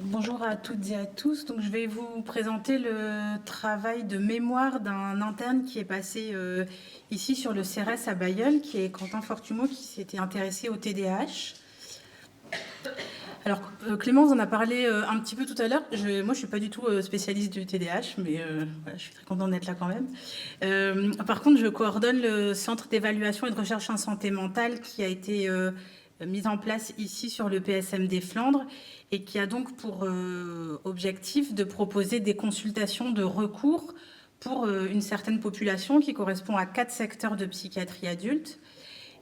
Bonjour à toutes et à tous. Donc, je vais vous présenter le travail de mémoire d'un interne qui est passé ici sur le CRS à Bailleul, qui est Quentin Fortumeau, qui s'était intéressé au TDAH. Alors, Clément vous en a parlé un petit peu tout à l'heure. Moi, je ne suis pas du tout spécialiste du TDAH, mais voilà, je suis très contente d'être là quand même. Par contre, je coordonne le centre d'évaluation et de recherche en santé mentale qui a été mis en place ici sur le PSM des Flandres et qui a donc pour objectif de proposer des consultations de recours pour une certaine population qui correspond à 4 secteurs de psychiatrie adulte.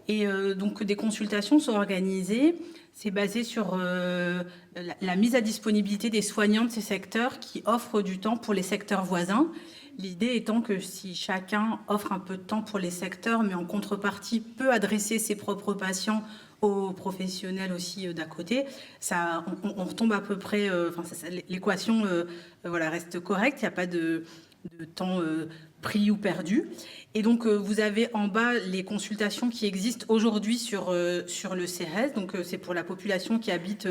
Et donc des consultations sont organisées. C'est basé sur la mise à disponibilité des soignants de ces secteurs qui offrent du temps pour les secteurs voisins. L'idée étant que si chacun offre un peu de temps pour les secteurs, mais en contrepartie peut adresser ses propres patients aux professionnels aussi d'à côté, on retombe à peu près, l'équation voilà, reste correcte, il n'y a pas de temps pris ou perdu. Et donc, vous avez en bas les consultations qui existent aujourd'hui sur le CRS. Donc, c'est pour la population qui habite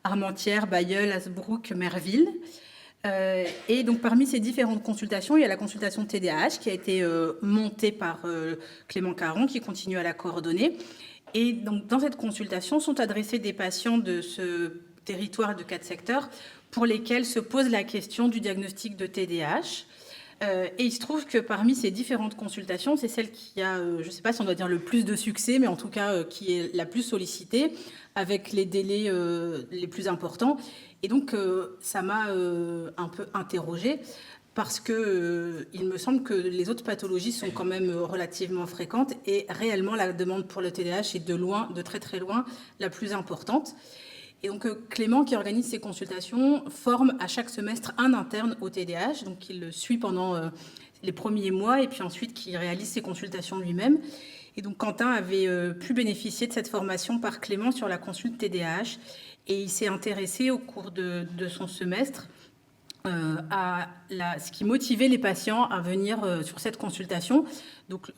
Armentières, Bailleul, Hasbrook, Merville. Et donc, parmi ces différentes consultations, il y a la consultation TDAH qui a été montée par Clément Caron, qui continue à la coordonner. Et donc, dans cette consultation, sont adressés des patients de ce territoire de 4 secteurs pour lesquels se pose la question du diagnostic de TDAH. Et il se trouve que parmi ces différentes consultations, c'est celle qui a, je ne sais pas si on doit dire le plus de succès, mais en tout cas qui est la plus sollicitée, avec les délais les plus importants. Et donc, ça m'a un peu interrogée, parce que il me semble que les autres pathologies sont quand même relativement fréquentes, et réellement, la demande pour le TDAH est de loin, de très très loin, la plus importante. Et donc Clément, qui organise ces consultations, forme à chaque semestre un interne au TDAH, donc il le suit pendant les premiers mois et puis ensuite qui réalise ses consultations lui-même. Et donc Quentin avait pu bénéficier de cette formation par Clément sur la consulte TDAH et il s'est intéressé au cours de son semestre à ce qui motivait les patients à venir sur cette consultation. Donc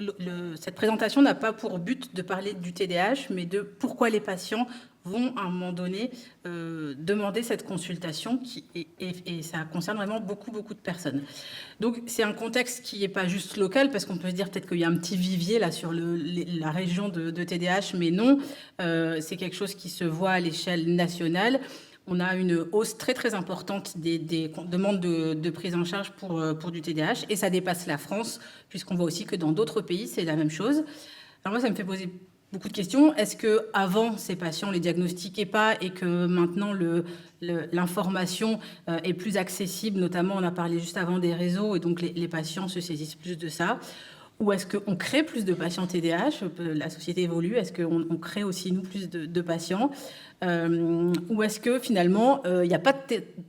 cette présentation n'a pas pour but de parler du TDAH, mais de pourquoi les patients vont à un moment donné demander cette consultation et ça concerne vraiment beaucoup de personnes. Donc c'est un contexte qui n'est pas juste local, parce qu'on peut se dire peut-être qu'il y a un petit vivier là sur la région de TDAH, mais non, c'est quelque chose qui se voit à l'échelle nationale. On a une hausse très très importante des demandes de prise en charge pour du TDAH, et ça dépasse la France, puisqu'on voit aussi que dans d'autres pays, c'est la même chose. Alors moi, ça me fait poser beaucoup de questions. Est-ce qu'avant, ces patients ne les diagnostiquaient pas et que maintenant, l'information est plus accessible, notamment on a parlé juste avant des réseaux, et donc les patients se saisissent plus de ça? Ou est-ce qu'on crée plus de patients TDAH? La société évolue. Est-ce qu'on crée aussi, nous, plus de patients? Ou est-ce que, finalement, il n'y a pas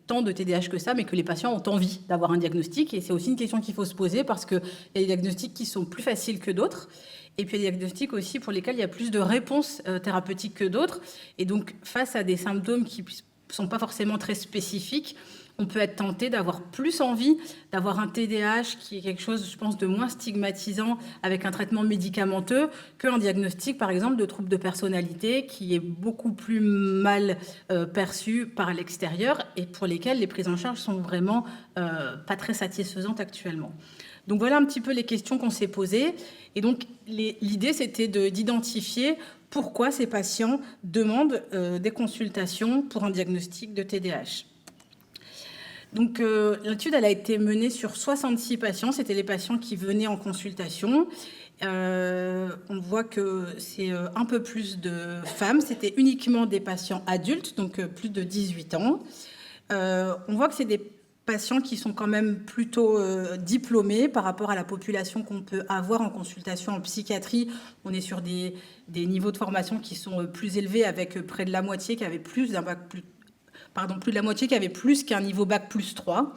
tant de TDAH que ça, mais que les patients ont envie d'avoir un diagnostic? Et c'est aussi une question qu'il faut se poser, parce qu'il y a des diagnostics qui sont plus faciles que d'autres. Et puis, il y a des diagnostics aussi pour lesquels il y a plus de réponses thérapeutiques que d'autres. Et donc, face à des symptômes qui ne sont pas forcément très spécifiques, on peut être tenté d'avoir plus envie d'avoir un TDAH qui est quelque chose, je pense, de moins stigmatisant avec un traitement médicamenteux qu'un diagnostic, par exemple, de trouble de personnalité qui est beaucoup plus mal perçu par l'extérieur et pour lesquels les prises en charge sont vraiment pas très satisfaisantes actuellement. Donc voilà un petit peu les questions qu'on s'est posées. Et donc l'idée, c'était d'identifier pourquoi ces patients demandent des consultations pour un diagnostic de TDAH. Donc l'étude, elle a été menée sur 66 patients. C'était les patients qui venaient en consultation. On voit que c'est un peu plus de femmes. C'était uniquement des patients adultes, donc plus de 18 ans. On voit que c'est des patients qui sont quand même plutôt diplômés par rapport à la population qu'on peut avoir en consultation en psychiatrie. On est sur des niveaux de formation qui sont plus élevés, avec près de la moitié qui avait plus d'un bac plus de la moitié qui avait plus qu'un niveau bac plus 3.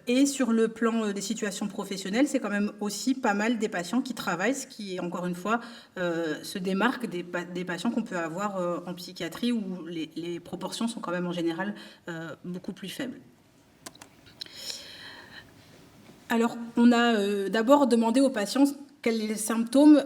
Et sur le plan des situations professionnelles, c'est quand même aussi pas mal des patients qui travaillent, ce qui, encore une fois, se démarque des patients qu'on peut avoir en psychiatrie, où les proportions sont quand même en général beaucoup plus faibles. Alors, on a d'abord demandé aux patients quels symptômes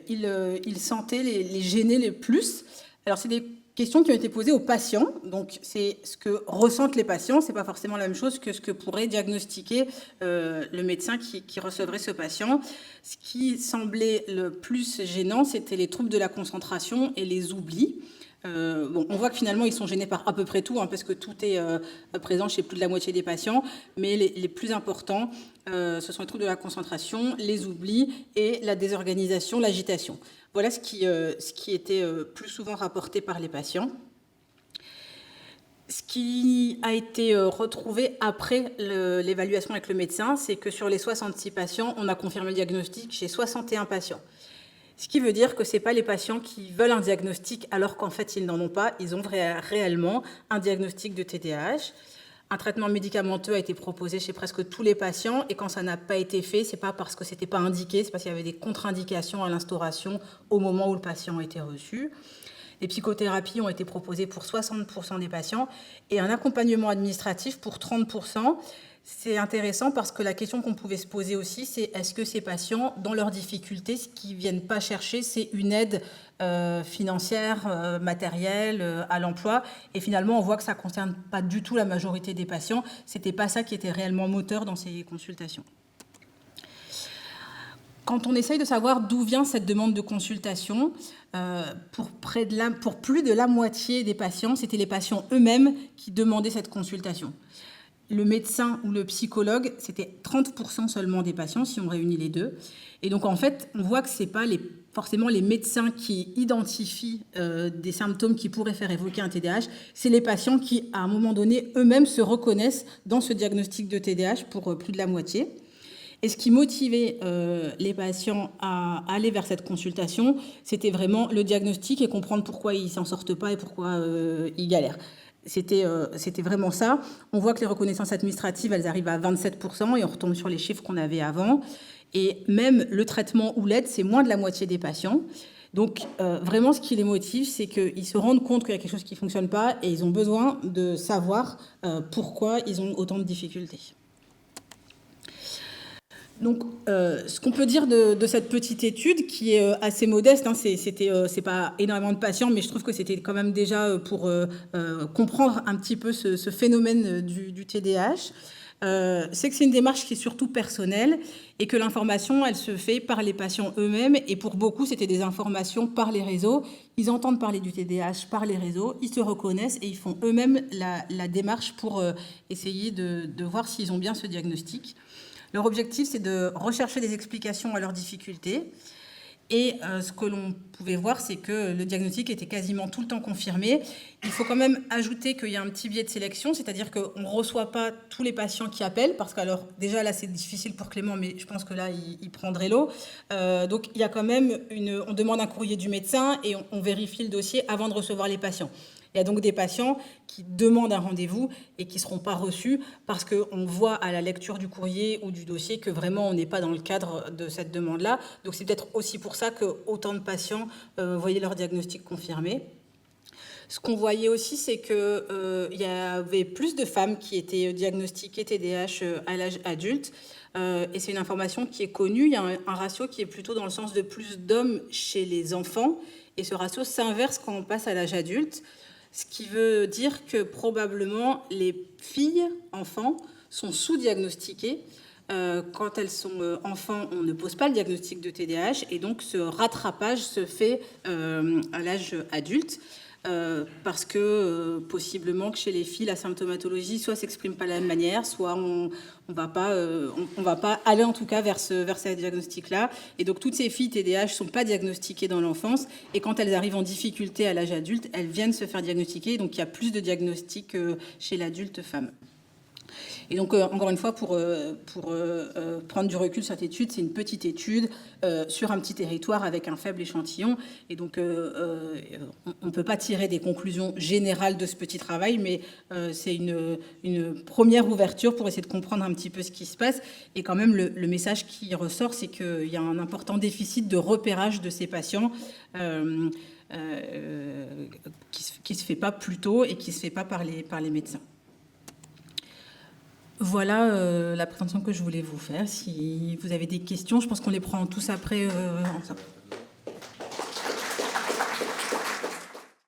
ils sentaient les gêner les plus. Alors, c'est des Questions qui ont été posées aux patients. Donc, c'est ce que ressentent les patients. Ce n'est pas forcément la même chose que ce que pourrait diagnostiquer le médecin qui recevrait ce patient. Ce qui semblait le plus gênant, c'était les troubles de la concentration et les oublis. On voit que finalement, ils sont gênés par à peu près tout, parce que tout est présent chez plus de la moitié des patients. Mais les plus importants, ce sont les troubles de la concentration, les oublis et la désorganisation, l'agitation. Voilà ce qui était plus souvent rapporté par les patients. Ce qui a été retrouvé après l'évaluation avec le médecin, c'est que sur les 66 patients, on a confirmé le diagnostic chez 61 patients. Ce qui veut dire que ce n'est pas les patients qui veulent un diagnostic alors qu'en fait, ils n'en ont pas. Ils ont réellement un diagnostic de TDAH. Un traitement médicamenteux a été proposé chez presque tous les patients et quand ça n'a pas été fait, ce n'est pas parce que ce n'était pas indiqué, c'est parce qu'il y avait des contre-indications à l'instauration au moment où le patient a été reçu. Les psychothérapies ont été proposées pour 60% des patients et un accompagnement administratif pour 30%. C'est intéressant parce que la question qu'on pouvait se poser aussi, c'est est-ce que ces patients, dans leurs difficultés, ce qu'ils ne viennent pas chercher, c'est une aide financière, matérielle, à l'emploi. Et finalement, on voit que ça ne concerne pas du tout la majorité des patients. Ce n'était pas ça qui était réellement moteur dans ces consultations. Quand on essaye de savoir d'où vient cette demande de consultation, pour plus de la moitié des patients, c'était les patients eux-mêmes qui demandaient cette consultation. Le médecin ou le psychologue, c'était 30% seulement des patients, si on réunit les deux. Et donc, en fait, on voit que ce n'est pas forcément les médecins qui identifient des symptômes qui pourraient faire évoquer un TDAH, c'est les patients qui, à un moment donné, eux-mêmes se reconnaissent dans ce diagnostic de TDAH pour plus de la moitié. Et ce qui motivait les patients à aller vers cette consultation, c'était vraiment le diagnostic et comprendre pourquoi ils ne s'en sortent pas et pourquoi ils galèrent. C'était vraiment ça. On voit que les reconnaissances administratives, elles arrivent à 27% et on retombe sur les chiffres qu'on avait avant. Et même le traitement ou l'aide, c'est moins de la moitié des patients. Donc, vraiment, ce qui les motive, c'est qu'ils se rendent compte qu'il y a quelque chose qui ne fonctionne pas et ils ont besoin de savoir pourquoi ils ont autant de difficultés. Donc, ce qu'on peut dire de cette petite étude, qui est assez modeste, c'est pas énormément de patients, mais je trouve que c'était quand même déjà pour comprendre un petit peu ce phénomène du TDAH, c'est que c'est une démarche qui est surtout personnelle et que l'information, elle se fait par les patients eux-mêmes. Et pour beaucoup, c'était des informations par les réseaux. Ils entendent parler du TDAH par les réseaux, ils se reconnaissent et ils font eux-mêmes la démarche pour essayer de voir s'ils ont bien ce diagnostic. Leur objectif, c'est de rechercher des explications à leurs difficultés. Et ce que l'on pouvait voir, c'est que le diagnostic était quasiment tout le temps confirmé. Il faut quand même ajouter qu'il y a un petit biais de sélection, c'est-à-dire qu'on ne reçoit pas tous les patients qui appellent, parce que alors déjà là, c'est difficile pour Clément, mais je pense que là, il prendrait l'eau. Donc il y a quand même on demande un courrier du médecin et on vérifie le dossier avant de recevoir les patients. Il y a donc des patients qui demandent un rendez-vous et qui ne seront pas reçus parce qu'on voit à la lecture du courrier ou du dossier que vraiment on n'est pas dans le cadre de cette demande-là. Donc c'est peut-être aussi pour ça que autant de patients voyaient leur diagnostic confirmé. Ce qu'on voyait aussi, c'est qu'il y avait plus de femmes qui étaient diagnostiquées TDAH à l'âge adulte. Et c'est une information qui est connue. Il y a un ratio qui est plutôt dans le sens de plus d'hommes chez les enfants. Et ce ratio s'inverse quand on passe à l'âge adulte. Ce qui veut dire que probablement les filles, enfants, sont sous-diagnostiquées. Quand elles sont enfants, on ne pose pas le diagnostic de TDAH et donc ce rattrapage se fait à l'âge adulte. Parce que possiblement que chez les filles, la symptomatologie soit s'exprime pas de la même manière, soit on va pas aller en tout cas vers ce diagnostic-là. Et donc toutes ces filles TDAH sont pas diagnostiquées dans l'enfance et quand elles arrivent en difficulté à l'âge adulte, elles viennent se faire diagnostiquer. Donc il y a plus de diagnostics chez l'adulte femme. Et donc, encore une fois, pour prendre du recul sur cette étude, c'est une petite étude sur un petit territoire avec un faible échantillon. Et donc, on ne peut pas tirer des conclusions générales de ce petit travail, mais c'est une première ouverture pour essayer de comprendre un petit peu ce qui se passe. Et quand même, le message qui ressort, c'est qu'il y a un important déficit de repérage de ces patients qui ne se fait pas plus tôt et qui ne se fait pas par les médecins. Voilà la présentation que je voulais vous faire. Si vous avez des questions, je pense qu'on les prend tous après ensemble.